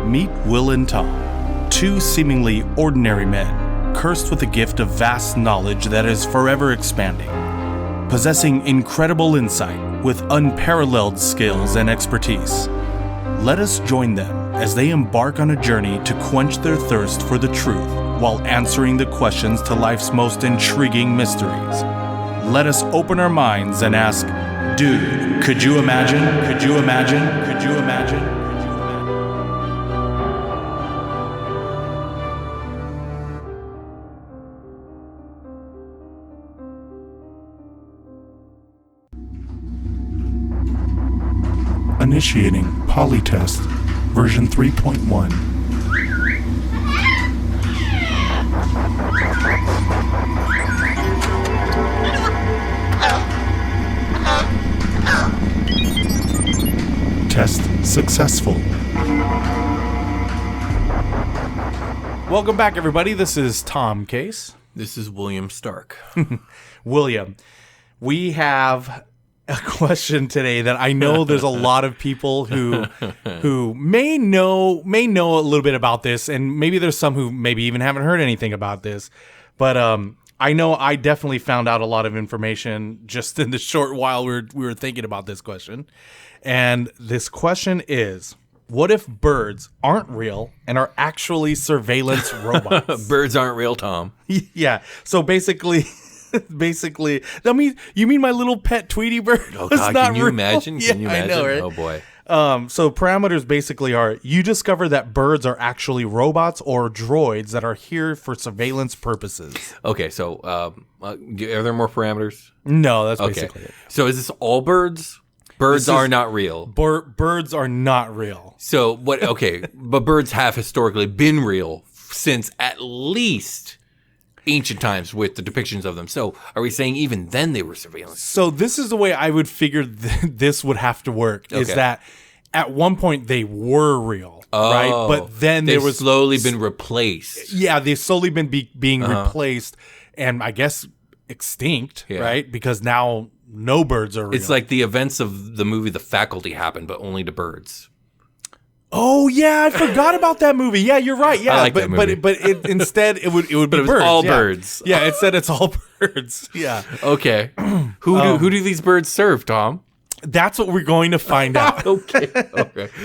Meet Will and Tom, two seemingly ordinary men, cursed with a gift of vast knowledge that is forever expanding. Possessing incredible insight with unparalleled skills and expertise. Let us join them as they embark on a journey to quench their thirst for the truth while answering the questions to life's most intriguing mysteries. Let us open our minds and ask, dude, could you imagine? Could you imagine? Could you imagine? Initiating Polytest, version 3.1. Test successful. Welcome back, everybody. This is Tom Case. This is William Stark. William, we have a question today that I know there's a lot of people who may know a little bit about this, and maybe there's some who maybe even haven't heard anything about this. But I know I definitely found out a lot of information just in the short while we were thinking about this question. And this question is, what if birds aren't real and are actually surveillance robots? Birds aren't real, Tom. Yeah. So basically, I mean, you mean my little pet Tweety bird? Oh God, can you imagine? Yeah, can you imagine? I know, right? Oh boy. So parameters basically are: you discover that birds are actually robots or droids that are here for surveillance purposes. Okay, so are there more parameters? No, that's basically it. So is this all birds? Birds are not real. Birds are not real. So what? Okay, but birds have historically been real since at least ancient times with the depictions of them. So are we saying even then they were surveillance? So this is the way I would figure this would have to work, is that at one point they were real, right? But then they've slowly been replaced. Yeah, they've slowly been being replaced and I guess extinct, right? Because now no birds are real. It's like the events of the movie The Faculty happened, but only to birds. Oh yeah, I forgot about that movie. Yeah, you're right. Yeah, I like that movie. but instead it would be birds. All birds. Yeah, it said it's all birds. Yeah. Okay. Who do these birds serve, Tom? That's what we're going to find out. Okay.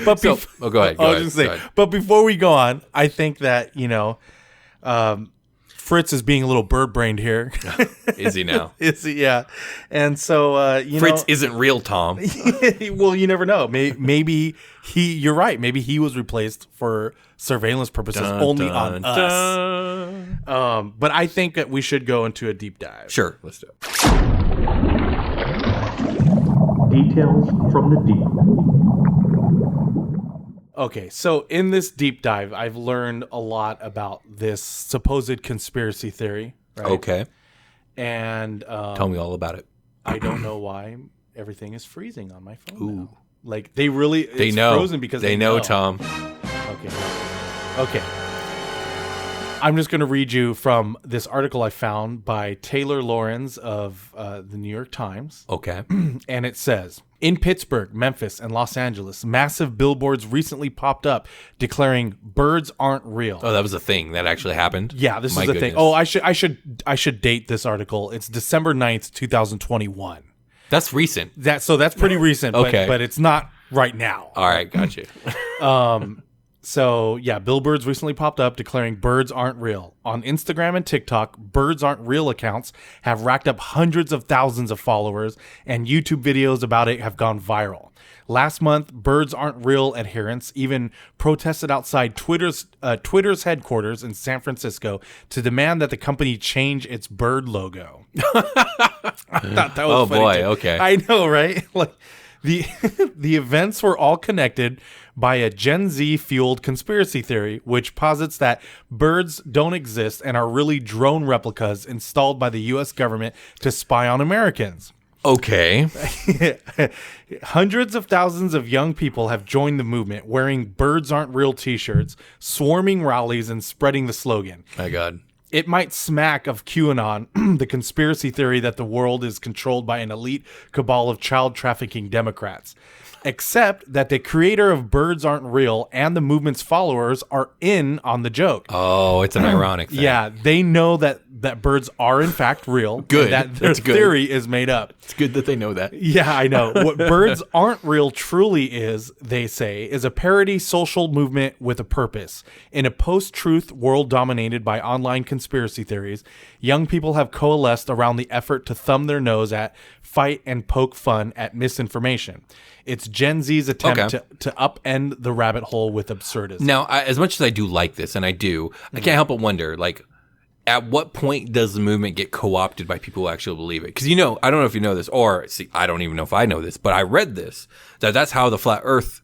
But go ahead. Go ahead. But before we go on, I think that Fritz is being a little bird-brained here. Is he now? Is he? Yeah. And so, Fritz isn't real, Tom. Well, you never know. Maybe you're right. Maybe he was replaced for surveillance purposes only on us. But I think that we should go into a deep dive. Sure. Let's do it. Details from the deep. Okay, so in this deep dive, I've learned a lot about this supposed conspiracy theory. Right? Okay. And tell me all about it. I don't know why everything is freezing on my phone. Ooh. Now. Like they know. Frozen because they know, Tom. Okay. I'm just going to read you from this article I found by Taylor Lorenz of the New York Times. Okay. And it says, in Pittsburgh, Memphis, and Los Angeles, massive billboards recently popped up declaring birds aren't real. Oh, that was a thing that actually happened? Yeah, this is a thing. Oh, I should date this article. It's December 9th, 2021. That's recent. So that's pretty recent, okay. but it's not right now. All right, gotcha. So, yeah, billboards recently popped up declaring birds aren't real. On Instagram and TikTok, birds aren't real accounts have racked up hundreds of thousands of followers, and YouTube videos about it have gone viral. Last month, birds aren't real adherents even protested outside Twitter's headquarters in San Francisco to demand that the company change its bird logo. I thought that was funny boy, too. Okay. I know, right? Like the events were all connected by a Gen Z fueled conspiracy theory, which posits that birds don't exist and are really drone replicas installed by the U.S. government to spy on Americans. Okay. Hundreds of thousands of young people have joined the movement, wearing birds aren't real t-shirts, swarming rallies, and spreading the slogan. My God. It might smack of QAnon, the conspiracy theory that the world is controlled by an elite cabal of child trafficking Democrats. Except that the creator of Birds Aren't Real and the movement's followers are in on the joke. Oh, it's an ironic thing. Yeah, they know that birds are in fact real. Good. And that their theory is made up. It's good that they know that. Yeah, I know. What Birds Aren't Real truly is, they say, is a parody social movement with a purpose. In a post-truth world dominated by online conspiracy theories, young people have coalesced around the effort to thumb their nose at, fight, and poke fun at misinformation. It's Gen Z's attempt to upend the rabbit hole with absurdism. Now, as much as I do like this, and I do, I can't help but wonder, like, at what point does the movement get co-opted by people who actually believe it? Because, I don't know if you know this, or I don't even know if I know this, but I read this, that's how the flat earth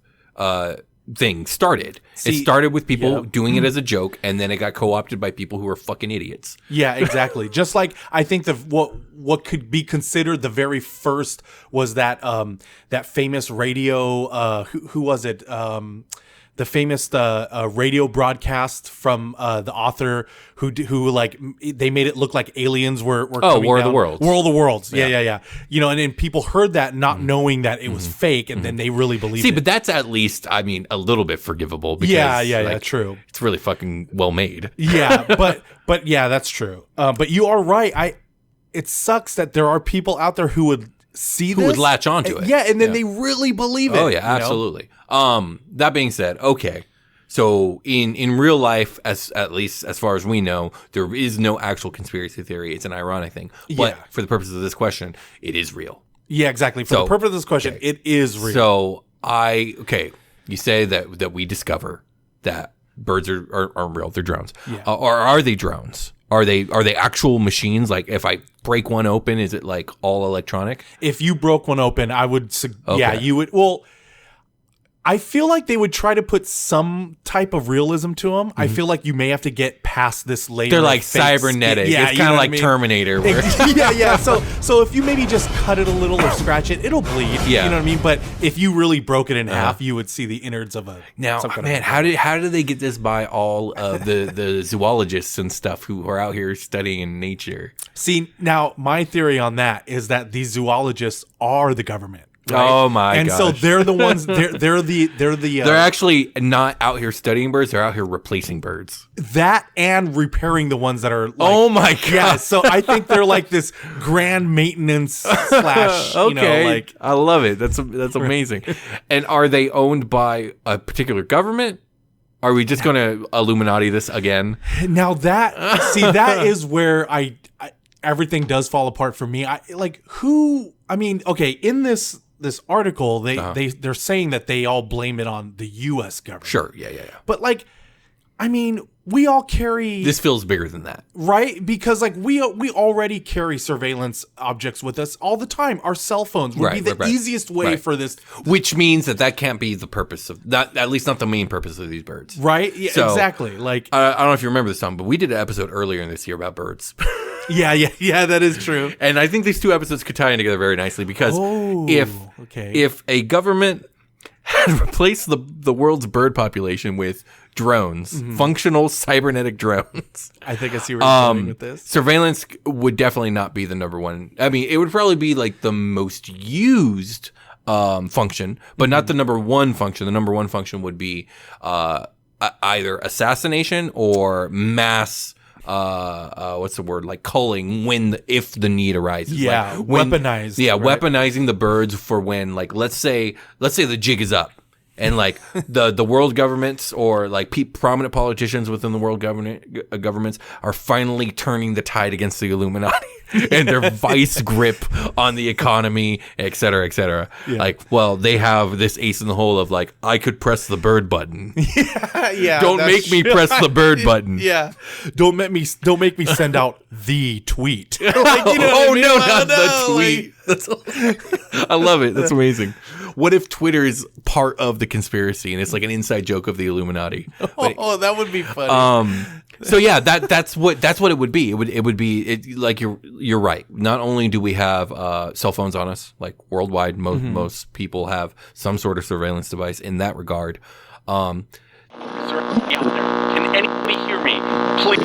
thing started. It started with people doing it as a joke, and then it got co-opted by people who are fucking idiots. Yeah, exactly. Just like I think what could be considered the very first was that that famous radio who was it? The famous radio broadcast from the author who like they made it look like aliens were coming War down. of the Worlds. War of the Worlds. Yeah. And then people heard that not knowing that it was fake, and then they really believed it. But that's at least, a little bit forgivable. Because, yeah, true. It's really fucking well made. Yeah, but yeah, that's true. But you are right. It sucks that there are people out there who would see this. Who would latch onto it. Yeah, and then they really believe it. Oh, yeah, absolutely. That being said, okay. So in real life, at least as far as we know, there is no actual conspiracy theory. It's an ironic thing. But for the purposes of this question, it is real. Yeah, exactly. For the purpose of this question, it is real. So you say that we discover that birds are real. They're drones. Yeah. Or are they drones? Are they actual machines? Like, if I break one open, is it like all electronic? If you broke one open, I would. Yeah, you would. Well, I feel like they would try to put some type of realism to them. I feel like you may have to get past this layer. They're like cybernetic. Yeah, it's kind of like Terminator. Where yeah. So if you maybe just cut it a little or scratch it, it'll bleed. Yeah. You know what I mean? But if you really broke it in half, you would see the innards of a. Now, man, how did they get this by all of the zoologists and stuff who are out here studying nature? See, now my theory on that is that these zoologists are the government. Right? Oh my gosh. And so they're the ones. They're actually not out here studying birds. They're out here replacing birds. That and repairing the ones that are. Like, oh my god! Yeah. So I think they're like this grand maintenance slash. Okay, I love it. That's amazing. And are they owned by a particular government? Are we just going to Illuminati this again? Now that is where I everything does fall apart for me. In this article, they're saying that they all blame it on the U.S. government. Sure, yeah. But we all carry. This feels bigger than that, right? Because we already carry surveillance objects with us all the time. Our cell phones would be the easiest way for this. Which means that can't be the purpose of that. At least not the main purpose of these birds, right? Yeah, so, exactly. Like I don't know if you remember this, Tom, but we did an episode earlier in this year about birds. Yeah, that is true. And I think these two episodes could tie in together very nicely because if a government had replaced the world's bird population with drones, functional cybernetic drones. I think I see where you're going with this. Surveillance would definitely not be the number one. I mean, it would probably be like the most used function, but not the number one function. The number one function would be either assassination or mass what's the word, like culling if the need arises. Yeah, weaponized. Yeah, right? Weaponizing the birds for when, like, let's say the jig is up and like the world governments or like prominent politicians within the world governments are finally turning the tide against the Illuminati and their vice grip on the economy, et cetera, et cetera. Yeah. Like, well, they have this ace in the hole of like, I could press the bird button. Yeah. Don't make me press the bird button. Yeah. Don't make me send out the tweet. Like, not the tweet. I love it. That's amazing. What if Twitter is part of the conspiracy and it's like an inside joke of the Illuminati? That would be funny. So yeah, that's what it would be. It would be like you're right. Not only do we have cell phones on us, like worldwide, most people have some sort of surveillance device in that regard. Sir, out there. Can anybody hear me? Please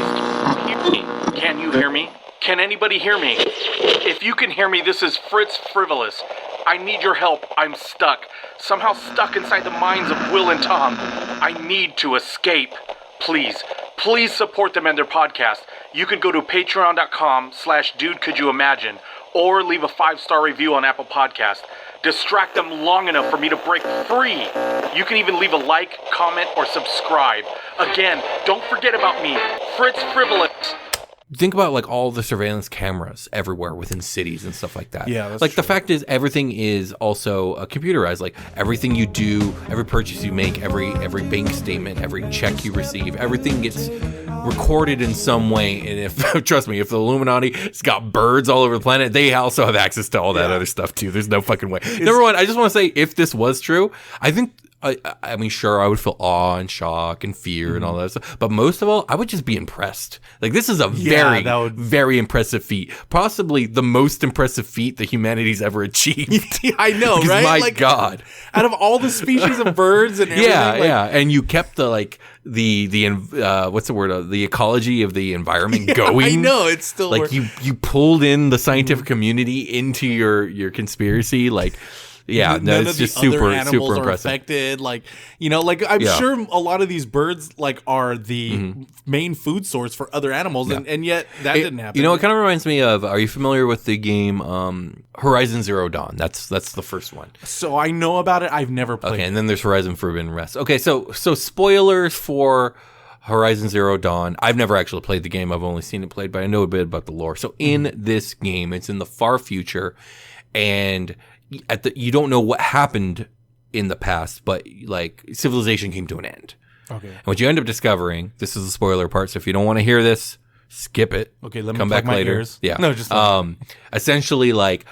hear me. Can you hear me? Can anybody hear me? If you can hear me, this is Fritz Frivolous. I need your help. I'm stuck. Somehow stuck inside the minds of Will and Tom. I need to escape. Please support them and their podcast. You can go to patreon.com/dudecouldyouimagine or leave a 5-star review on Apple Podcasts. Distract them long enough for me to break free. You can even leave a like, comment, or subscribe. Again, don't forget about me, Fritz Frivolous. Think about like all the surveillance cameras everywhere within cities and stuff like that. Yeah, that's like true. The fact is everything is also computerized. Like everything you do, every purchase you make, every bank statement, every check you receive, everything gets recorded in some way. And if trust me, if the Illuminati has got birds all over the planet, they also have access to all that other stuff too. There's no fucking way. Number one, I just want to say, if this was true, I think. I mean, sure, I would feel awe and shock and fear and all that stuff. But most of all, I would just be impressed. Like, this is a very impressive feat. Possibly the most impressive feat that humanity's ever achieved. I know, Because, right? my Like, God. Out of all the species of birds and everything. Yeah. And you kept the what's the word? The ecology of the environment going. I know, it's still like you pulled in the scientific community into your conspiracy. Like, yeah, none it's of the just other super animals are impressive. affected. Like, I'm sure a lot of these birds are the main food source for other animals, and yet that didn't happen. You know, it kind of reminds me of. Are you familiar with the game Horizon Zero Dawn? That's the first one. So I know about it. I've never played. Okay, and then there's Horizon Forbidden West. Okay, so spoilers for Horizon Zero Dawn. I've never actually played the game. I've only seen it played, but I know a bit about the lore. So in this game, it's in the far future, and you don't know what happened in the past, but like civilization came to an end. Okay. And what you end up discovering, this is the spoiler part, so if you don't want to hear this, skip it. Okay, let me come plug back my later. ears. Yeah. No, just essentially like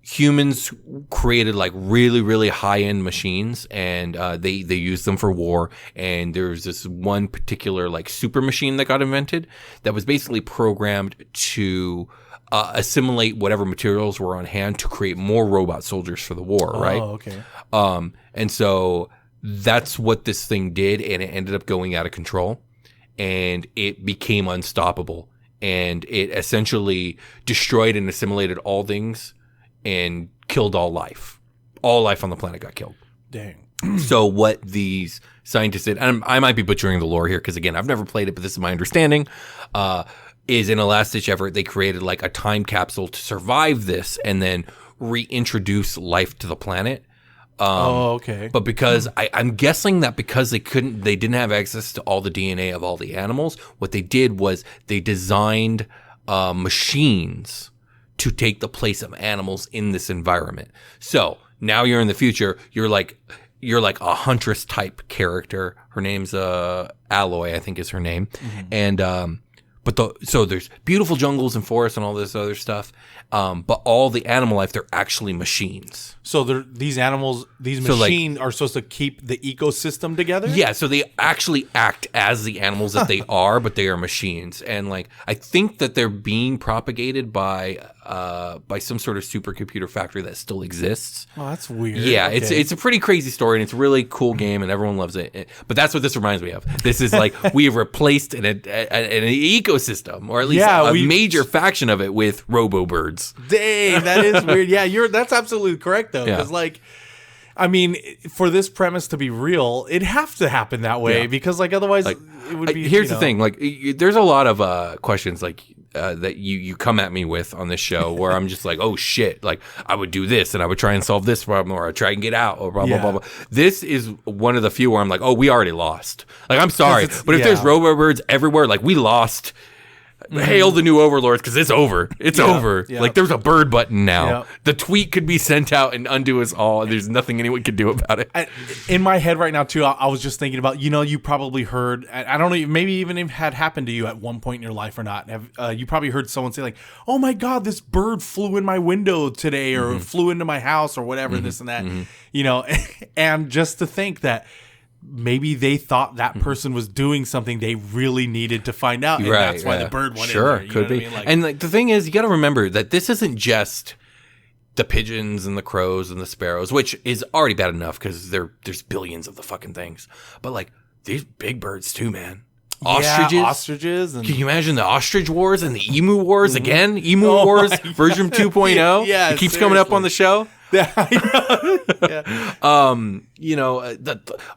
humans created like really, really high-end machines, and they used them for war. And there's this one particular like super machine that got invented that was basically programmed to assimilate whatever materials were on hand to create more robot soldiers for the war, right? Oh, okay. And so that's what this thing did, and it ended up going out of control, and it became unstoppable, and it essentially destroyed and assimilated all things and killed all life. All life on the planet got killed. Dang. So what these scientists did, and I might be butchering the lore here because, again, I've never played it, but this is my understanding, is in a last-ditch effort, they created like a time capsule to survive this and then reintroduce life to the planet. Okay. But because I'm guessing that because they didn't have access to all the DNA of all the animals, what they did was they designed machines to take the place of animals in this environment. So now you're in the future. You're like a huntress type character. Her name's Alloy, I think is her name, and so there's beautiful jungles and forests and all this other stuff. But all the animal life, they're actually machines. So these machines are supposed to keep the ecosystem together? Yeah, so they actually act as the animals that they are, but they are machines. And like I think that they're being propagated by some sort of supercomputer factory that still exists. Oh, that's weird. Yeah, Okay. it's a pretty crazy story, and it's a really cool game, and everyone loves it. But that's what this reminds me of. This is like we have replaced an ecosystem, or at least a major faction of it, with robo-birds. Dang, that is weird. Yeah, that's absolutely correct though, because for this premise to be real, it'd have to happen that way because otherwise it would be. Here's the thing: there's a lot of questions that you come at me with on this show where I'm just like, oh shit, like I would do this and I would try and solve this problem, or I'd try and get out, or blah blah blah blah. This is one of the few where I'm like, oh, we already lost. Like, I'm sorry, but if there's robo-birds everywhere, like we lost. Hail the new overlords, because it's over. It's over. Yeah. Like, there's a bird button now. Yeah. The tweet could be sent out and undo us all, and there's nothing anyone could do about it. In my head right now, too, I was just thinking about, you probably heard, I don't know, maybe even if it had happened to you at one point in your life or not, you probably heard someone say like, oh my God, this bird flew in my window today, or flew into my house, or whatever, this and that, and just to think that maybe they thought that person was doing something they really needed to find out, and that's why the bird went in there. You Could know be. what I mean? And like the thing is, you got to remember that this isn't just the pigeons and the crows and the sparrows, which is already bad enough because there's billions of the fucking things. But like these big birds too, man. Ostriches. And Can you imagine the ostrich wars and the emu wars again? Emu wars version 2.0. Yeah, it keeps coming up on the show.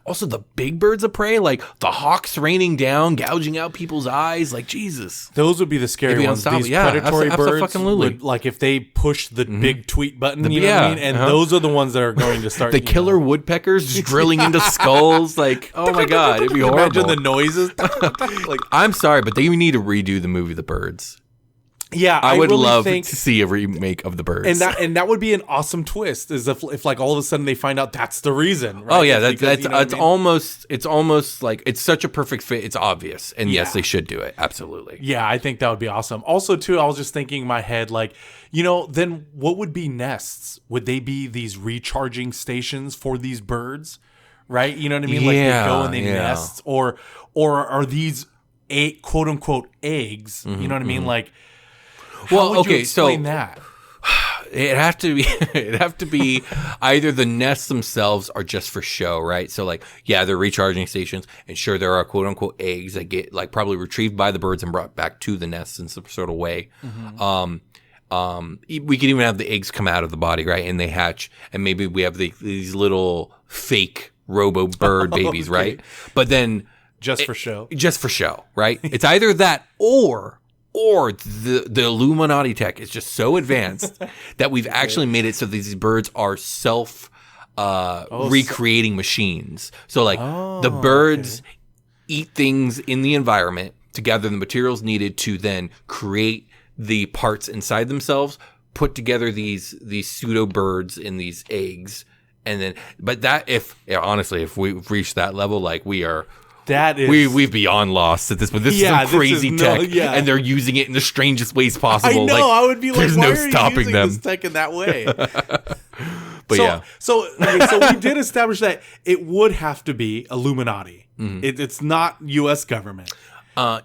Also the big birds of prey, like the hawks raining down, gouging out people's eyes. Like, Jesus. Those would be the scary They'd be ones. unstoppable. These Yeah, predatory birds abso-fucking-lutely. would, like, if they push the big tweet button, you know yeah, what I mean? And those are the ones that are going to start. The killer woodpeckers just drilling into skulls. Like, oh my God, it'd be horrible. Imagine the noises. Like, I'm sorry, but they need to redo the movie The Birds. yeah, I would really love think, to see a remake of The Birds. and that would be an awesome twist. Is if like all of a sudden they find out that's the reason. Right? Oh yeah, It's because, that's you know what it's I mean? almost like it's such a perfect fit. It's obvious, and yes, they should do it. Absolutely. Yeah, I think that would be awesome. Also, too, I was just thinking in my head, like, then what would be nests? Would they be these recharging stations for these birds? Right? You know what I mean? Like they go and they nest, or are these quote unquote eggs? You know what I mean? Like, how would you explain that? It'd have to be either the nests themselves are just for show, right? So like, yeah, they're recharging stations, and sure, there are quote unquote eggs that get like probably retrieved by the birds and brought back to the nests in some sort of way. We could even have the eggs come out of the body, right? And they hatch, and maybe we have these little fake robo bird babies, right? But then Just for show, right? It's either that or the Illuminati tech is just so advanced that we've actually made it so these birds are recreating machines. So like the birds eat things in the environment to gather the materials needed to then create the parts inside themselves, put together these pseudo birds in these eggs, and then honestly, if we've reached that level, like we've beyond lost at this point. This is some crazy tech, and they're using it in the strangest ways possible. I know. Like, I would be like, there's why no are you stopping using them. this tech in that way? But so we did establish that it would have to be Illuminati. It's not U.S. government.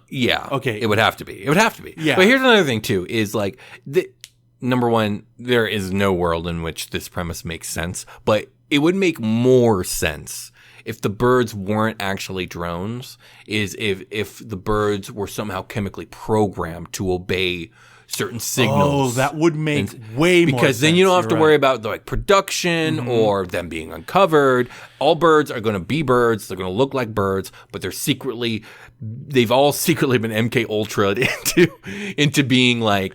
Yeah. Okay. It would have to be. Yeah. But here's another thing too: is like number one, there is no world in which this premise makes sense, but it would make more sense if the birds weren't actually drones, is if the birds were somehow chemically programmed to obey certain signals. Oh, that would make way more sense. Because then you don't have to worry about the production or them being uncovered. All birds are going to be birds. They're going to look like birds, but they've all secretly been MK Ultra'd into being like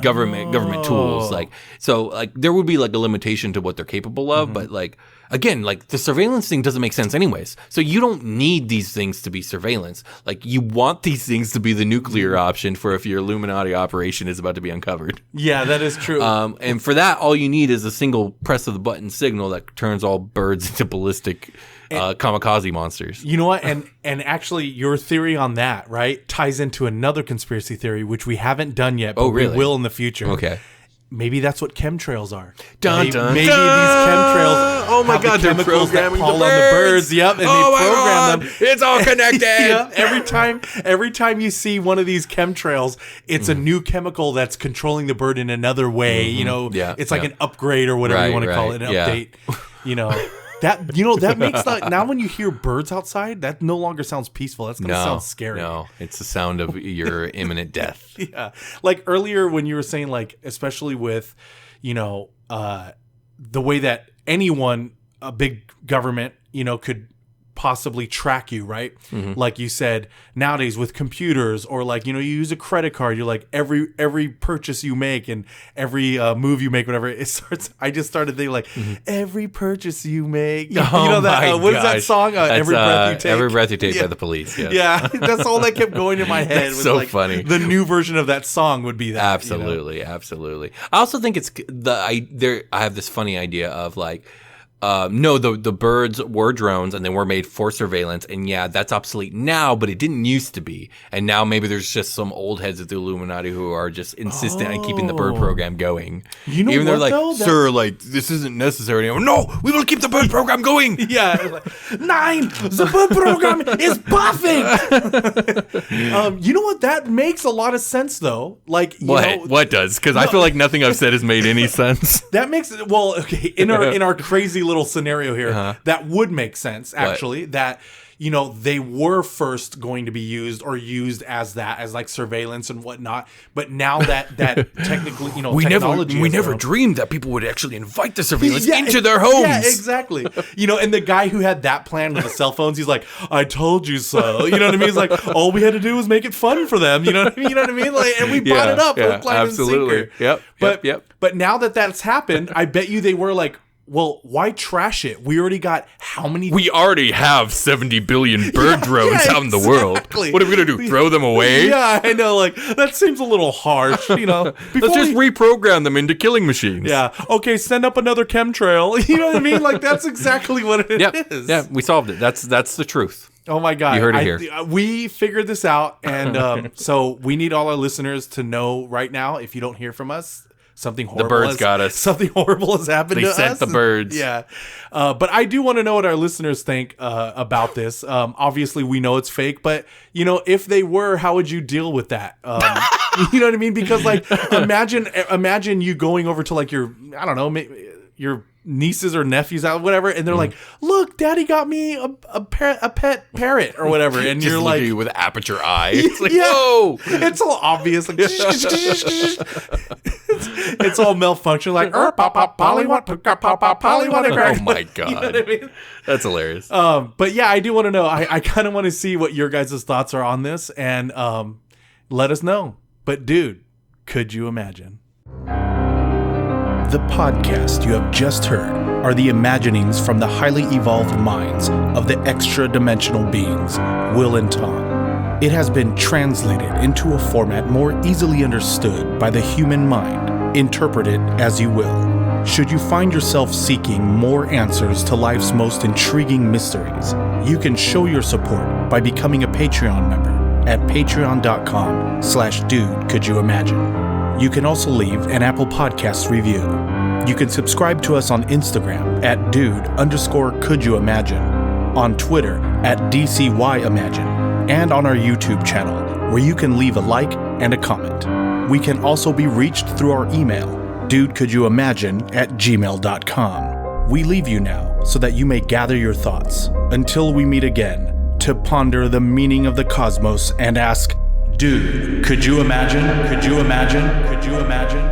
government tools. Like, so like there would be like a limitation to what they're capable of, but like, again, like the surveillance thing doesn't make sense anyways. So you don't need these things to be surveillance. Like you want these things to be the nuclear option for if your Illuminati operation is about to be uncovered. Yeah, that is true. And for that, all you need is a single press of the button signal that turns all birds into ballistic kamikaze monsters. You know what? And actually, your theory on that, right, ties into another conspiracy theory, which we haven't done yet, but really? we will in the future. Okay. Maybe that's what chemtrails are. Dun, maybe dun, these dun. chemtrails. Oh my have God, the they're chemicals that programming call the on the birds. Yep, and Oh my they program God, them. it's all connected. Yeah, every time you see one of these chemtrails, it's a new chemical that's controlling the bird in another way. You know, it's like an upgrade or whatever you want to call it, an update. You know. That makes now when you hear birds outside, that no longer sounds peaceful. That's going to sound scary. No, it's the sound of your imminent death. Yeah. Like earlier when you were saying, like, especially with, the way that a big government, could possibly track you, right? Like you said, nowadays with computers, or like, you use a credit card, you're like every purchase you make and every move you make, whatever, I just started thinking like every purchase you make. What is that song? Every breath you take. Every breath you take by the Police. Yes. Yeah, that's all that kept going in my head. That's so funny. The new version of that song would be that. Absolutely, absolutely. I also think I have this funny idea of like, no, the birds were drones and they were made for surveillance, and yeah, that's obsolete now, but it didn't used to be. And now maybe there's just some old heads at the Illuminati who are just insistent on keeping the bird program going. Even they're like, sir, like this isn't necessary anymore. No, we will keep the bird program going. Yeah, like, 9, the bird program is perfect. You know what? That makes a lot of sense though. Like, what does? Because I feel like nothing I've said has made any sense. That makes in our crazy little scenario here, that would make sense actually. That they were first going to be used as that, as like surveillance and whatnot. But now that technically, technology we never dreamed that people would actually invite the surveillance into their homes. Yeah, exactly. And the guy who had that plan with the cell phones, he's like, I told you so. You know what I mean? He's like, all we had to do was make it fun for them. You know what I mean? Like, and we bought it up. Hook, line, absolutely. and sinker. Yep. But now that that's happened, I bet you they were like, well, why trash it? We already got how many? We already have 70 billion bird drones out in the world. What are we going to do? Throw them away? Yeah, I know. Like, that seems a little harsh, Let's just reprogram them into killing machines. Yeah. Okay, send up another chemtrail. You know what I mean? Like, that's exactly what it is. Yeah, we solved it. That's the truth. Oh my God. You heard it here. We figured this out. And so we need all our listeners to know right now, if you don't hear from us, something horrible. The birds got us. Something horrible has happened to us. They sent the birds. Yeah. But I do want to know what our listeners think about this. Obviously, we know it's fake, but, if they were, how would you deal with that? You know what I mean? Because, like, imagine you going over to, like, your nieces or nephews out, whatever, and they're like, look, daddy got me a pet parrot or whatever, and Just you're look like, at you with aperture eye. It's like, whoa, it's all obvious, like it's all malfunction, like Polly want oh my God. You know what I mean? That's hilarious. But yeah, I do want to know. I kind of want to see what your guys' thoughts are on this, and let us know. But dude, could you imagine? The podcast you have just heard are the imaginings from the highly evolved minds of the extra-dimensional beings, Will and Tom. It has been translated into a format more easily understood by the human mind. Interpret it as you will. Should you find yourself seeking more answers to life's most intriguing mysteries, you can show your support by becoming a Patreon member at patreon.com/dude-could-you-imagine. You can also leave an Apple Podcast review. You can subscribe to us on Instagram at dude_could-you-imagine, on Twitter at DCYimagine, and on our YouTube channel, where you can leave a like and a comment. We can also be reached through our email, dudecouldyoumagine@gmail.com. We leave you now so that you may gather your thoughts, until we meet again, to ponder the meaning of the cosmos and ask, dude, could you imagine? Could you imagine? Could you imagine?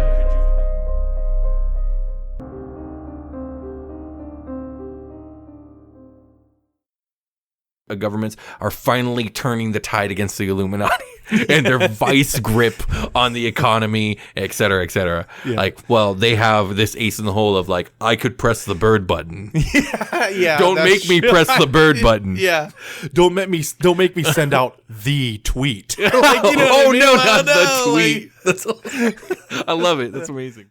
Governments are finally turning the tide against the Illuminati and their vice grip on the economy, et cetera, et cetera. Yeah. Like, well, they have this ace in the hole of like, I could press the bird button. Yeah. Don't make me press the bird button. Yeah. Don't make me send out the tweet. Like, you know what I mean? No, not the tweet. I love it. That's amazing.